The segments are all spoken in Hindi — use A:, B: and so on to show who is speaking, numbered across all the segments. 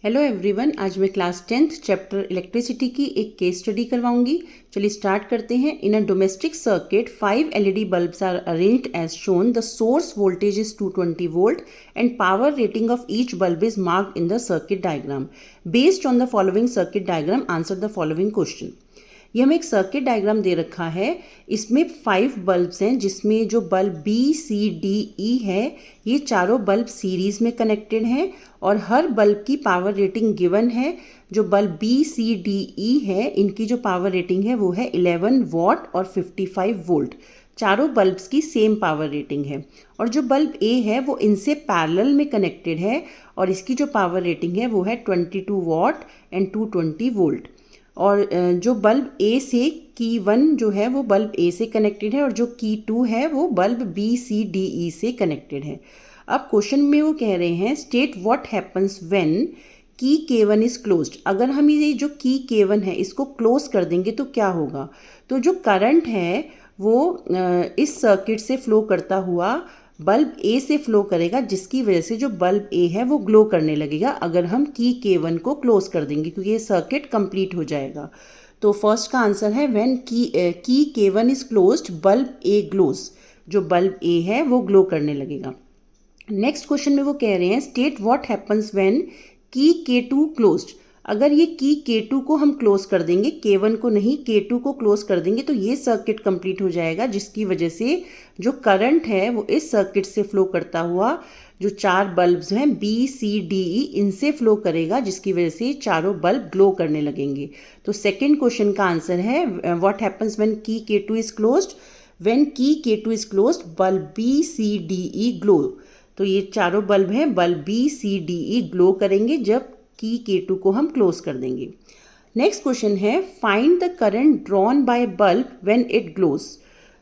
A: हेलो एवरीवन, आज मैं क्लास 10th चैप्टर इलेक्ट्रिसिटी की एक केस स्टडी करवाऊंगी। चलिए स्टार्ट करते हैं। In a domestic circuit 5 LED bulbs are arranged as shown. The source voltage is 220 volt and power rating of each bulb is marked in the circuit diagram. Based on the following circuit diagram, answer the following question. ये हमें एक सर्किट डायग्राम दे रखा है। इसमें 5 बल्ब्स हैं, जिसमें जो bulb B C D E है ये चारों बल्ब सीरीज में कनेक्टेड हैं और हर बल्ब की पावर रेटिंग गिवन है। जो bulb B C D E है इनकी जो पावर रेटिंग है वो है 11 वॉट और 55 वोल्ट। चारों बल्ब्स की सेम पावर रेटिंग है और जो बल्ब ए है वो इनसे पैरेलल में कनेक्टेड है और इसकी जो पावर रेटिंग है वो है 22 वॉट एंड 220 वोल्ट। और जो बल्ब ए से की 1 जो है वो बल्ब ए से कनेक्टेड है और जो की 2 है वो bulb B C D E से कनेक्टेड है। अब क्वेश्चन में वो कह रहे हैं state what happens when key K1 is closed. अगर हम ये जो की K1 है इसको क्लोज कर देंगे तो क्या होगा। तो जो करंट है वो इस सर्किट से फ्लो करता हुआ बल्ब ए से फ्लो करेगा, जिसकी वजह से जो बल्ब ए है वो ग्लो करने लगेगा अगर हम की K1 को क्लोज कर देंगे, क्योंकि ये सर्किट कंप्लीट हो जाएगा। तो फर्स्ट का आंसर है when key K1 is closed bulb A glows. जो बल्ब ए है वो ग्लो करने लगेगा। नेक्स्ट क्वेश्चन में वो कह रहे हैं state what happens when key K2 closed. अगर ये की K2 को हम क्लोज कर देंगे, K1 को नहीं K2 को क्लोज कर देंगे तो ये सर्किट कंप्लीट हो जाएगा, जिसकी वजह से जो करंट है वो इस सर्किट से फ्लो करता हुआ जो 4 बल्ब्स हैं बी सी डी ई इनसे फ्लो करेगा, जिसकी वजह से चारों बल्ब ग्लो करने लगेंगे। तो सेकेंड क्वेश्चन का आंसर है what happens when key K2 is closed. When key K2 is closed bulb B C D E glow. तो ये चारों बल्ब हैं, bulb B C D E glow करेंगे जब की K2 को हम क्लोज कर देंगे। नेक्स्ट क्वेश्चन है find the current drawn by bulb when it glows.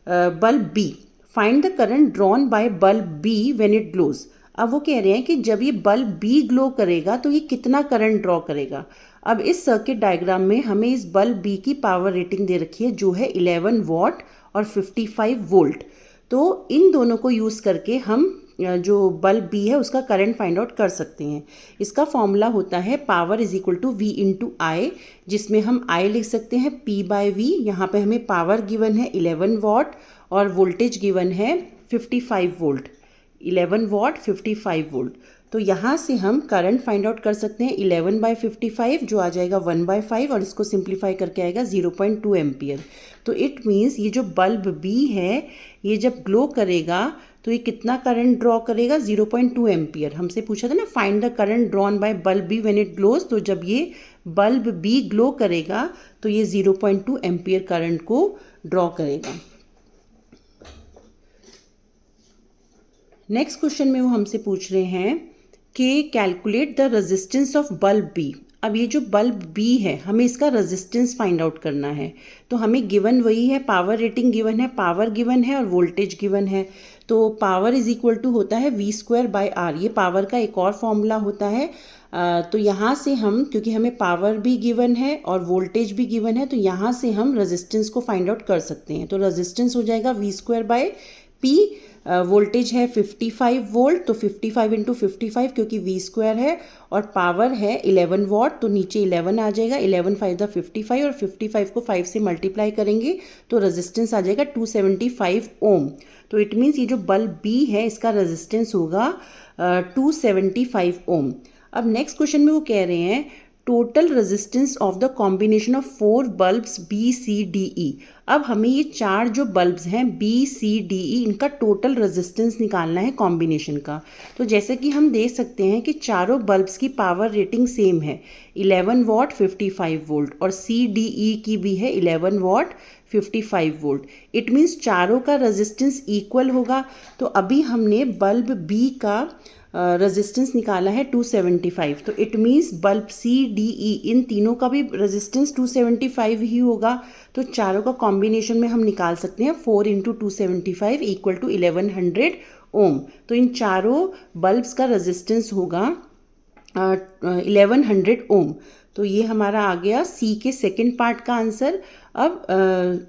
A: Bulb B, find the current drawn by bulb B when it glows. अब वो कह रहे हैं कि जब ये बल्ब बी ग्लो करेगा तो ये कितना करंट ड्रॉ करेगा। अब इस सर्किट डायग्राम में हमें इस बल्ब बी की पावर रेटिंग दे रखी है जो है 11 वॉट और 55 वोल्ट। तो इन दोनों को यूज़ करके हम जो बल्ब बी है उसका करंट फाइंड आउट कर सकते हैं। इसका फॉर्मूला होता है power is equal to V into I, जिसमें हम आई लिख सकते हैं पी बाय वी। यहाँ पे हमें पावर गिवन है 11 वॉट और वोल्टेज गिवन है 55 वोल्ट। 11 what 55 volt. तो यहाँ से हम करंट फाइंड आउट कर सकते हैं 11/55 जो आ जाएगा 1/5 और इसको सिंप्लीफाई करके आएगा 0.2 एम्पियर। तो इट मीन्स ये जो बल्ब बी है ये जब ग्लो करेगा तो ये कितना करंट ड्रॉ करेगा 0.2 एम्पियर। हमसे पूछा था ना find the current drawn by bulb B when it glows. तो जब ये बल्ब बी ग्लो करेगा तो ये 0.2 एम्पियर करंट को ड्रॉ करेगा। नेक्स्ट क्वेश्चन में वो हमसे पूछ रहे हैं कि calculate the resistance of bulb B. अब ये जो बल्ब बी है हमें इसका रेजिस्टेंस फाइंड आउट करना है। तो हमें गिवन वही है, पावर रेटिंग गिवन है, पावर गिवन है और वोल्टेज गिवन है। तो पावर इज इक्वल टू होता है V²/R। ये पावर का एक और फॉर्मूला होता है। तो यहाँ से हम, क्योंकि हमें पावर भी गिवन है और वोल्टेज भी गिवन है, तो यहाँ से हम रेजिस्टेंस को फाइंड आउट कर सकते हैं। तो रेजिस्टेंस हो जाएगा V²/P। वोल्टेज है 55 वोल्ट, तो 55 इंटू 55 क्योंकि V² है और पावर है 11 वॉट, तो नीचे 11 आ जाएगा। 11 5 द 55 और 55 को 5 से मल्टीप्लाई करेंगे तो रेजिस्टेंस आ जाएगा 275 ओम। तो इट मीन्स ये जो बल्ब बी है इसका रेजिस्टेंस होगा 275 ओम। अब नेक्स्ट क्वेश्चन में वो कह रहे हैं total resistance of the combination of 4 bulbs B C D E. अब हमें ये 4 जो बल्ब्स हैं बी सी डी ई इनका टोटल रेजिस्टेंस निकालना है कॉम्बिनेशन का। तो जैसे कि हम देख सकते हैं कि चारों बल्ब्स की पावर रेटिंग सेम है 11 वॉट 55 वोल्ट और सी डी ई की भी है 11 वॉट 55 वोल्ट। इट मीन्स चारों का रेजिस्टेंस इक्वल होगा। तो अभी हमने बल्ब बी का रेजिस्टेंस निकाला है 275। तो it means bulb C D E इन तीनों का भी रेजिस्टेंस 275 ही होगा। तो चारों का कॉम्बिनेशन में हम निकाल सकते हैं 4 इंटू 275 इक्वल टू 1100 ओम। तो इन चारों बल्ब्स का रेजिस्टेंस होगा 1100 ओम। तो ये हमारा आ गया सी के सेकंड पार्ट का आंसर। अब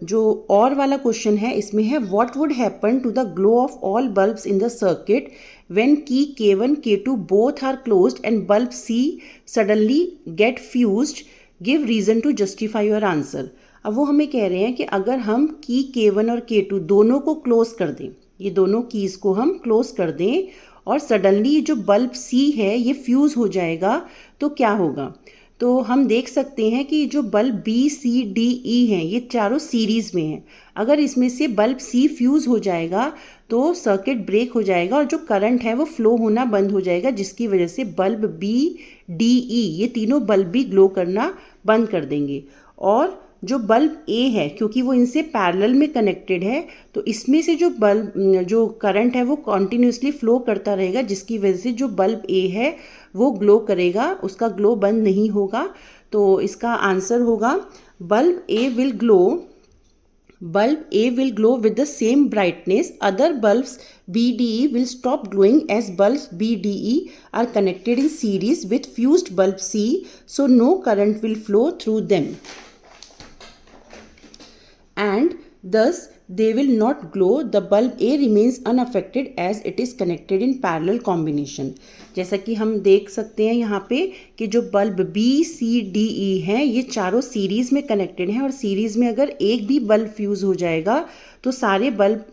A: जो और वाला क्वेश्चन है इसमें है what would happen to the glow of all bulbs in the circuit when key K1 K2 both are closed and bulb C suddenly get fused, give reason to justify your answer. अब वो हमें कह रहे हैं कि अगर हम की K1 और K2 दोनों को क्लोज कर दें, ये दोनों कीज़ को हम क्लोज कर दें और सडनली जो बल्ब C है ये फ्यूज़ हो जाएगा तो क्या होगा। तो हम देख सकते हैं कि जो bulb B C D E हैं ये चारों सीरीज़ में हैं। अगर इसमें से बल्ब C फ्यूज़ हो जाएगा तो सर्किट ब्रेक हो जाएगा और जो करंट है वो फ्लो होना बंद हो जाएगा, जिसकी वजह से बल्ब B D E ये तीनों बल्ब भी ग्लो करना बंद कर देंगे। और जो बल्ब A है क्योंकि वो इनसे पैरेलल में कनेक्टेड है तो इसमें से जो बल्ब जो करंट है वो कॉन्टिन्यूसली फ्लो करता रहेगा, जिसकी वजह से जो बल्ब A है वो ग्लो करेगा, उसका ग्लो बंद नहीं होगा। तो इसका आंसर होगा bulb A will glow with the same brightness. Other bulbs BDE will stop glowing as bulbs BDE are connected in series with fused bulb C, so no current will flow through them. And thus they will not glow. The bulb A remains unaffected as it is connected in parallel combination. जैसा कि हम देख सकते हैं यहाँ पे कि जो bulb B C D E हैं ये चारों सीरीज़ में कनेक्टेड हैं और सीरीज़ में अगर एक भी बल्ब फ्यूज़ हो जाएगा तो सारे बल्ब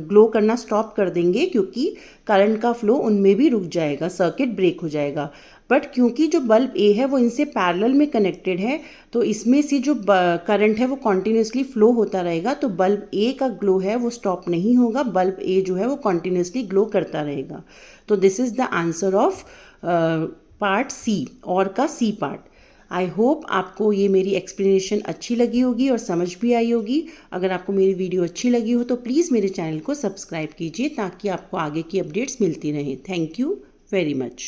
A: ग्लो करना स्टॉप कर देंगे क्योंकि करंट का फ्लो उनमें भी रुक जाएगा, सर्किट ब्रेक हो जाएगा। बट क्योंकि जो बल्ब A है वो इनसे पैरेलल में कनेक्टेड है तो इसमें से जो करंट है वो कॉन्टिन्यूसली फ्लो होता रहेगा, तो बल्ब A का ग्लो है वो स्टॉप नहीं होगा, बल्ब A जो है वो कॉन्टिन्यूसली ग्लो करता रहेगा। तो this is the answer of part C और का C पार्ट। आई होप आपको ये मेरी एक्सप्लेनेशन अच्छी लगी होगी और समझ भी आई होगी। अगर आपको मेरी वीडियो अच्छी लगी हो तो प्लीज़ मेरे चैनल को सब्सक्राइब कीजिए ताकि आपको आगे की अपडेट्स मिलती रहें। Thank you very much.